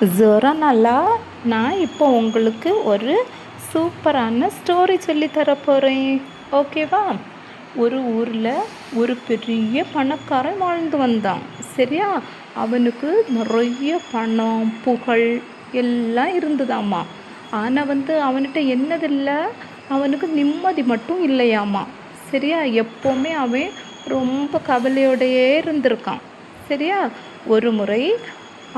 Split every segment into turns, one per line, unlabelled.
ஜோரானாலா, நான் இப்போ உங்களுக்கு ஒரு சூப்பரான ஸ்டோரி சொல்லித்தர போகிறேன். ஓகேவா? ஒரு ஊரில் ஒரு பெரிய பணக்காரன் வாழ்ந்து வந்தான். சரியா? அவனுக்கு நிறைய பணம், புகழ் எல்லாம் இருந்ததாம்மா. ஆனால் அவன்கிட்ட என்னதில்லை, அவனுக்கு நிம்மதி மட்டும் இல்லையாம்மா. சரியா? எப்போவுமே அவன் ரொம்ப கவலையோடையே இருந்திருக்கான். சரியா? ஒரு முறை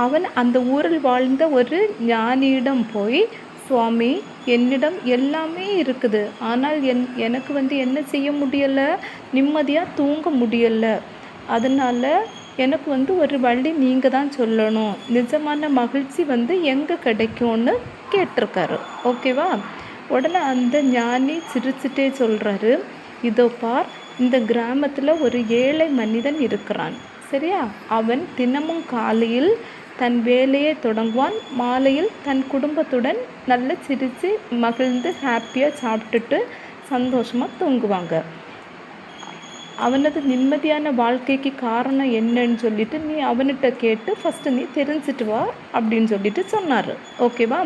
அவன் அந்த ஊரில் வாழ்ந்த ஒரு ஞானியிடம் போய், சுவாமி, என்னிடம் எல்லாமே இருக்குது, ஆனால் எனக்கு என்ன செய்ய முடியலை, நிம்மதியாக தூங்க முடியலை. அதனால் எனக்கு ஒரு வழி நீங்கள் தான் சொல்லணும், நிஜமான மகிழ்ச்சி எங்கே கிடைக்கும்னு கேட்டிருக்காரு. ஓகேவா? உடனே அந்த ஞானி சிரிச்சுட்டே சொல்கிறாரு, இதோ பார், இந்த கிராமத்தில் ஒரு ஏழை மனிதன் இருக்கிறான். சரியா? அவன் தினமும் காலையில் தன் வேலையை தொடங்குவான், மாலையில் தன் குடும்பத்துடன் நல்லா சிரித்து மகிழ்ந்து ஹாப்பியாக சாப்பிட்டுட்டு சந்தோஷமாக தூங்குவாங்க. அவனது நிம்மதியான வாழ்க்கைக்கு காரணம் என்னன்னு சொல்லிட்டு நீ அவன்கிட்ட கேட்டு ஃபஸ்ட்டு நீ தெரிஞ்சிட்டு வா அப்படின்னு சொல்லிட்டு சொன்னார். ஓகேவா?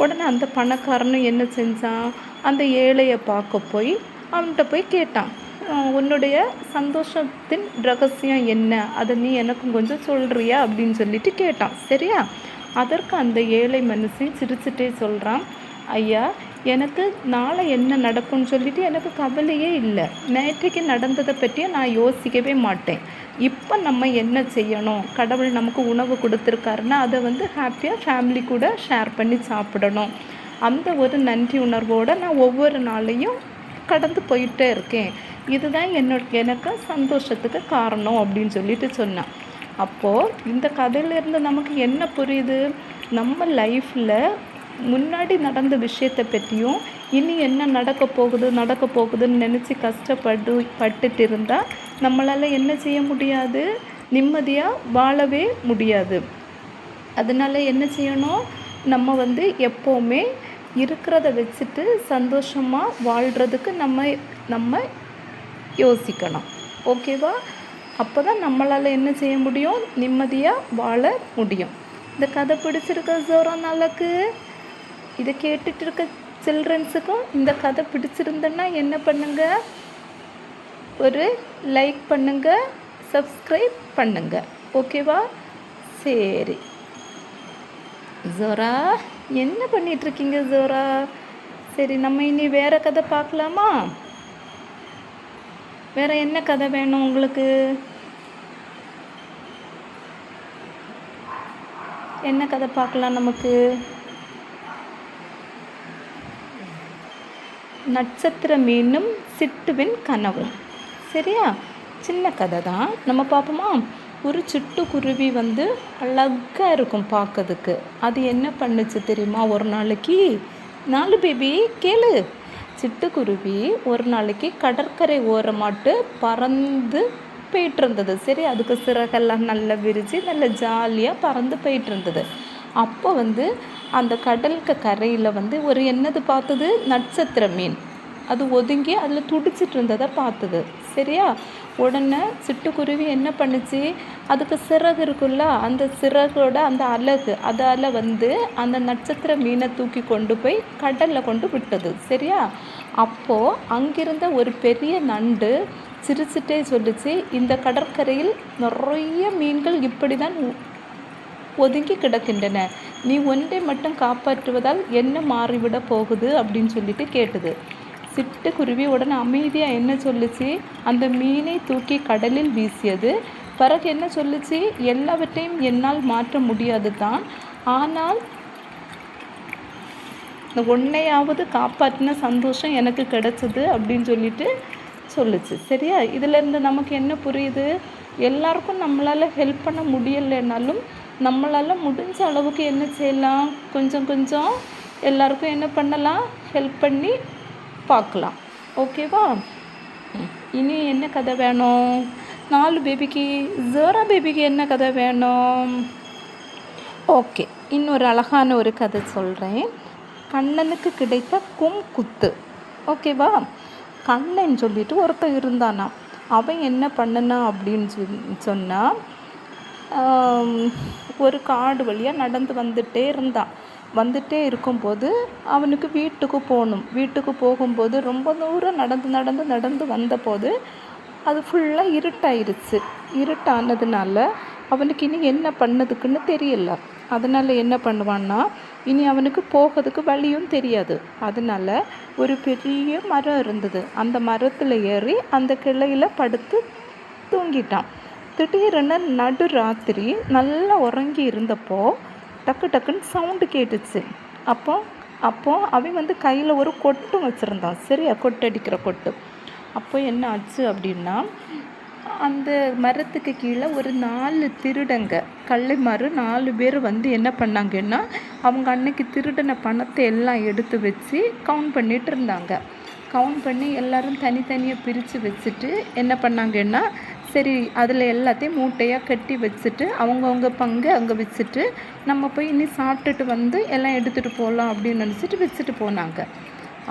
உடனே அந்த பணக்காரனும் என்ன செஞ்சான், அந்த ஏழையை பார்க்க போய் அவன்கிட்ட போய் கேட்டான், உன்னுடைய சந்தோஷத்தின் ரகசியம் என்ன, அதை நீ எனக்கும் கொஞ்சம் சொல்கிறியா அப்படின்னு சொல்லிட்டு கேட்டான். சரியா? அதற்கு அந்த ஏழை மனுஷன் சிரிச்சுட்டே சொல்கிறான், ஐயா, எனக்கு நாளை என்ன நடக்கும்னு சொல்லிட்டு எனக்கு கவலையே இல்லை. நேற்றைக்கு நடந்ததை பற்றியும் நான் யோசிக்கவே மாட்டேன். இப்போ நம்ம என்ன செய்யணும், கடவுள் நமக்கு உணவு கொடுத்துருக்காருன்னா அதை ஹாப்பியாக ஃபேமிலி கூட ஷேர் பண்ணி சாப்பிடணும். அந்த ஒரு நன்றி உணர்வோடு நான் ஒவ்வொரு நாளையும் கடந்து போயிட்டே இருக்கேன். இதுதான் எனக்கு சந்தோஷத்துக்கு காரணம் அப்படின்னு சொல்லிட்டு சொன்னான். அப்போது இந்த கதையிலேருந்து நமக்கு என்ன புரியுது, நம்ம லைஃப்பில் முன்னாடி நடந்த விஷயத்தை பற்றியும் இனி என்ன நடக்க போகுதுன்னு நினச்சி பட்டுட்டு இருந்தால் நம்மளால் என்ன செய்ய முடியாது, நிம்மதியாக வாழவே முடியாது. அதனால் என்ன செய்யணும், நம்ம எப்போவுமே இருக்கிறத வச்சுட்டு சந்தோஷமாக வாழ்கிறதுக்கு நம்ம யோசிக்கணும். ஓகேவா? அப்போ தான் நம்மளால் என்ன செய்ய முடியும், நிம்மதியாக வாழ முடியும். இந்த கதை பிடிச்சிருக்க ஜோரானாலாக்கு, இதை கேட்டுட்டு இருக்க சில்ட்ரன்ஸுக்கும் இந்த கதை பிடிச்சிருந்தேன்னா என்ன பண்ணுங்க, ஒரு லைக் பண்ணுங்க, சப்ஸ்கிரைப் பண்ணுங்க. ஓகேவா? சரி ஜோரா, என்ன பண்ணிகிட்ருக்கீங்க ஜோரா? சரி, நம்ம இனி வேறு கதை பார்க்கலாமா? வேறு என்ன கதை வேணும் உங்களுக்கு? என்ன கதை பார்க்கலாம் நமக்கு? நட்சத்திர மீனும் சிட்டுவின் கனவும். சரியா? சின்ன கதை தான், நம்ம பார்ப்போமா? ஒரு சிட்டுக்குருவி அழகாக இருக்கும் பார்க்கறதுக்கு. அது என்ன பண்ணுச்சு தெரியுமா, ஒரு நாளைக்கு 4 பேபி கேளு. சிட்டுக்குருவி ஒரு நாளைக்கு கடற்கரை ஓரமாட்டு பறந்து போயிட்டு இருந்தது. சரி, அதுக்கு சிறகெல்லாம் நல்லா விரித்து நல்லா ஜாலியாக பறந்து போயிட்டு இருந்தது. அப்போ அந்த கடலுக்கு கரையில் ஒரு என்னது பார்த்தது, நட்சத்திர மீன். அது ஒதுங்கி அதில் துடிச்சிட்டு இருந்ததை பார்த்தது. சரியா? உடனே சிட்டுக்குருவி என்ன பண்ணுச்சு, அதுக்கு சிறகு இருக்குல்ல, அந்த சிறகோட அந்த அலகு அதால் அந்த நட்சத்திர மீனை தூக்கி கொண்டு போய் கடலில் கொண்டு விட்டது. சரியா? அப்போது அங்கிருந்த ஒரு பெரிய நண்டு சிரிச்சுட்டே சொல்லிச்சு, இந்த கடற்கரையில் நிறைய மீன்கள் இப்படி தான் ஒதுங்கி கிடக்கின்றன, நீ ஒன்றை மட்டும் காப்பாற்றுவதால் என்ன மாறிவிட போகுது அப்படின்னு சொல்லிட்டு கேட்டது. சிட்டுக்குருவி உடனே அமைதியாக என்ன சொல்லுச்சு, அந்த மீனை தூக்கி கடலில் வீசியது. பிறகு என்ன சொல்லுச்சு, எல்லாவற்றையும் என்னால் மாற்ற முடியாது தான், ஆனால் இந்த ஒன்றையாவது காப்பாற்றின சந்தோஷம் எனக்கு கிடைச்சது அப்படின்னு சொல்லிட்டு சொல்லுச்சு. சரியா? இதிலேருந்து நமக்கு என்ன புரியுது, எல்லாருக்கும் நம்மளால் ஹெல்ப் பண்ண முடியலைன்னாலும் நம்மளால் முடிஞ்ச அளவுக்கு என்ன செய்யலாம், கொஞ்சம் கொஞ்சம் எல்லாருக்கும் என்ன பண்ணலாம், ஹெல்ப் பண்ணி பார்க்கலாம். ஓகேவா? இனி என்ன கதை வேணும், 4 பேபிக்கு, ஜோரா பேபிக்கு என்ன கதை வேணும்? ஓகே, இன்னொரு அழகான ஒரு கதை சொல்கிறேன். கண்ணனுக்கு கிடைத்த குத்து. ஓகேவா? கண்ணன் சொல்லிட்டு ஒருத்தர் இருந்தானா. அவன் என்ன பண்ணனா அப்படின்னு சொன்னால், ஒரு காடு வழியாக நடந்து வந்துட்டே இருந்தான். வந்துட்டே இருக்கும்போது அவனுக்கு வீட்டுக்கு போகணும். வீட்டுக்கு போகும்போது ரொம்ப தூரம் நடந்து நடந்து நடந்து வந்தபோது அது ஃபுல்லாக இருட்டாயிருச்சு. இருட்டானதுனால அவனுக்கு இனி என்ன பண்ணதுக்குன்னு தெரியல. அதனால் என்ன பண்ணுவான்னா, இனி அவனுக்கு போகிறதுக்கு வழியும் தெரியாது. அதனால் ஒரு பெரிய மரம் இருந்தது. அந்த மரத்தில் ஏறி அந்த கிளையில் படுத்து தூங்கிட்டான். திடீரென நடு ராத்திரி நல்லா உறங்கி இருந்தப்போ டக்கு டக்குன்னு சவுண்டு கேட்டுச்சு. அப்போ அவன் கையில் ஒரு கொட்டும் வச்சுருந்தான். சரியா, கொட்டடிக்கிற கொட்டு. அப்போ என்ன ஆச்சு அப்படின்னா, அந்த மரத்துக்கு கீழே ஒரு 4 திருடங்க கள்ளிமாரு 4 பேர் என்ன பண்ணாங்கன்னா, அவங்க அன்னைக்கு திருடின பணத்தை எல்லாம் எடுத்து வச்சு கவுண்ட் பண்ணிட்டு இருந்தாங்க. கவுண்ட் பண்ணி எல்லோரும் தனித்தனியாக பிரித்து வச்சுட்டு என்ன பண்ணாங்கன்னா, சரி அதில் எல்லாத்தையும் மூட்டையாக கட்டி வச்சுட்டு அவங்கவுங்க பங்கு அங்கே வச்சுட்டு நம்ம போய் இனி சாப்பிட்டுட்டு எல்லாம் எடுத்துகிட்டு போகலாம் அப்படின்னு நினச்சிட்டு வச்சுட்டு போனாங்க.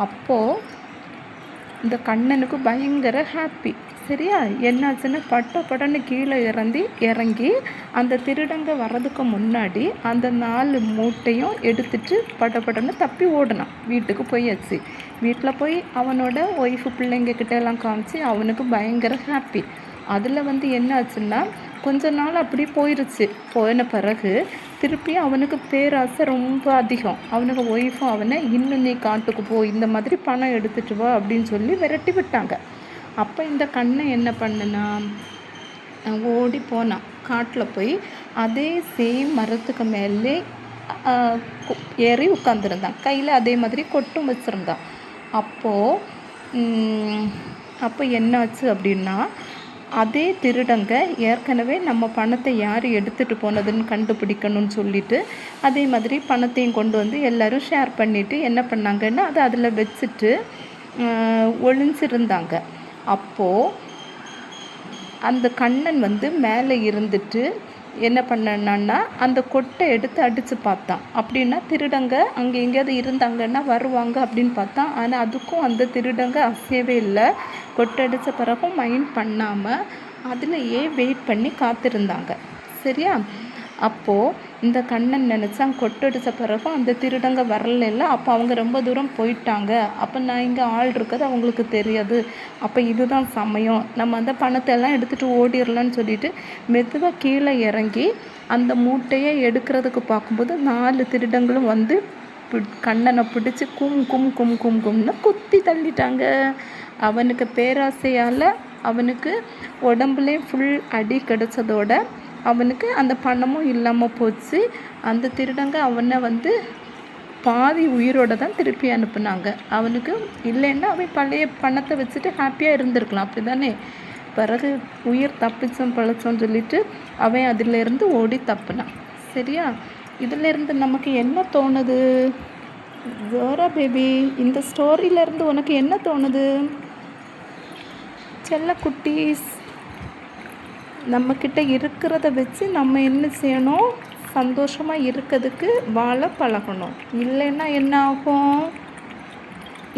அப்போது இந்த கண்ணனுக்கு பயங்கர ஹாப்பி. சரியா, என்னாச்சுன்னா படன்னு கீழே இறங்கி அந்த திருடங்க வர்றதுக்கு முன்னாடி அந்த 4 மூட்டையும் எடுத்துட்டு படன்னு தப்பி ஓடினான். வீட்டுக்கு போயாச்சு. வீட்டில் போய் அவனோட ஒய்ஃபு பிள்ளைங்கக்கிட்ட எல்லாம் காமிச்சு அவனுக்கு பயங்கர ஹாப்பி. அதில் என்ன ஆச்சுன்னா, கொஞ்ச நாள் அப்படி போயிடுச்சு. போன பிறகு திருப்பி அவனுக்கு பேராசை ரொம்ப அதிகம். அவனுக்கு ஒய்ஃபும் அவனை இன்னும் நீ காட்டுக்கு போ, இந்த மாதிரி பணம் எடுத்துகிட்டு வா அப்படின்னு சொல்லி விரட்டி விட்டாங்க. அப்போ இந்த கண்ணன் என்ன பண்ணுனா, ஓடி போனான். காட்டில் போய் அதே சேம் மரத்துக்கு மேலே ஏறி உட்காந்துருந்தான். கையில் அதே மாதிரி கொட்டும் வச்சுருந்தான். அப்போ என்னாச்சு அப்படின்னா, அதே திருடங்க ஏற்கனவே நம்ம பணத்தை யார் எடுத்துகிட்டு போனதுன்னு கண்டுபிடிக்கணும்னு சொல்லிட்டு அதே மாதிரி பணத்தையும் கொண்டு எல்லோரும் ஷேர் பண்ணிவிட்டு என்ன பண்ணாங்கன்னா, அதை அதில் வச்சுட்டு ஒளிஞ்சிருந்தாங்க. அப்போது அந்த கண்ணன் மேலே இருந்துட்டு என்ன பண்ணான்னா, அந்த கொட்டை எடுத்து அடித்து பார்த்தான். அப்படின்னா திருடங்க அங்கே எங்கேயாவது இருந்தாங்கன்னா வருவாங்க அப்படின்னு பார்த்தான். ஆனால் அதுக்கும் அந்த திருடங்க அசையவே இல்லை. கொட்டை அடித்த பிறகும் மைண்ட் பண்ணாமல் அதிலையே வெயிட் பண்ணி காத்திருந்தாங்க. சரியா, அப்போது இந்த கண்ணன் நினச்சான், கொட்டடித்த பிறகும் அந்த திருடங்க வரல. அப்போ அவங்க ரொம்ப தூரம் போயிட்டாங்க. அப்போ நான் இங்கே ஆள் இருக்கிறது அவங்களுக்கு தெரியாது. அப்போ இதுதான் சமயம், நம்ம அந்த பணத்தை எல்லாம் எடுத்துகிட்டு ஓடிடலான்னு சொல்லிட்டு மெதுவாக கீழே இறங்கி அந்த மூட்டையை எடுக்கிறதுக்கு பார்க்கும்போது 4 திருடங்களும் கண்ணனை பிடிச்சி கும்னு குத்தி தள்ளிட்டாங்க. அவனுக்கு பேராசையால் அவனுக்கு உடம்புலேயும் ஃபுல் அடி கிடச்சதோட அவனுக்கு அந்த பணமும் இல்லாமல் போச்சு. அந்த திருடங்க அவனை பாதி உயிரோடு தான் திருப்பி அனுப்புனாங்க. அவனுக்கு இல்லைன்னா அவன் பழைய பணத்தை வச்சுட்டு ஹாப்பியாக இருந்திருக்கலாம், அப்படி தானே. பிறகு உயிர் தப்பிச்சோம் பழச்சோன்னு சொல்லிட்டு அவன் அதிலேருந்து ஓடி தப்புனான். சரியா, இதிலேருந்து நமக்கு என்ன தோணுது? ஜோரா பேபி, இந்த ஸ்டோரியிலேருந்து உனக்கு என்ன தோணுது? செல்ல குட்டீஸ், நம்மக்கிட்ட இருக்கிறத வச்சு நம்ம என்ன செய்யணும்? சந்தோஷமாக இருக்கிறதுக்கு வாழ பழகணும். இல்லைன்னா என்ன ஆகும்?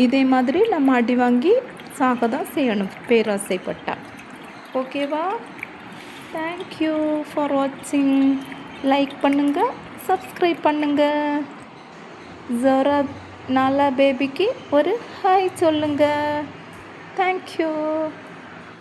இதே மாதிரி நம்ம அடி வாங்கி சாக தான் செய்யணும் பேராசைப்பட்டா. ஓகேவா? தேங்க்யூ ஃபார் வாட்சிங். லைக் பண்ணுங்கள், சப்ஸ்கிரைப் பண்ணுங்கள். ஜோரா நாலா பேபிக்கு ஒரு ஹாய் சொல்லுங்கள். தேங்க்யூ.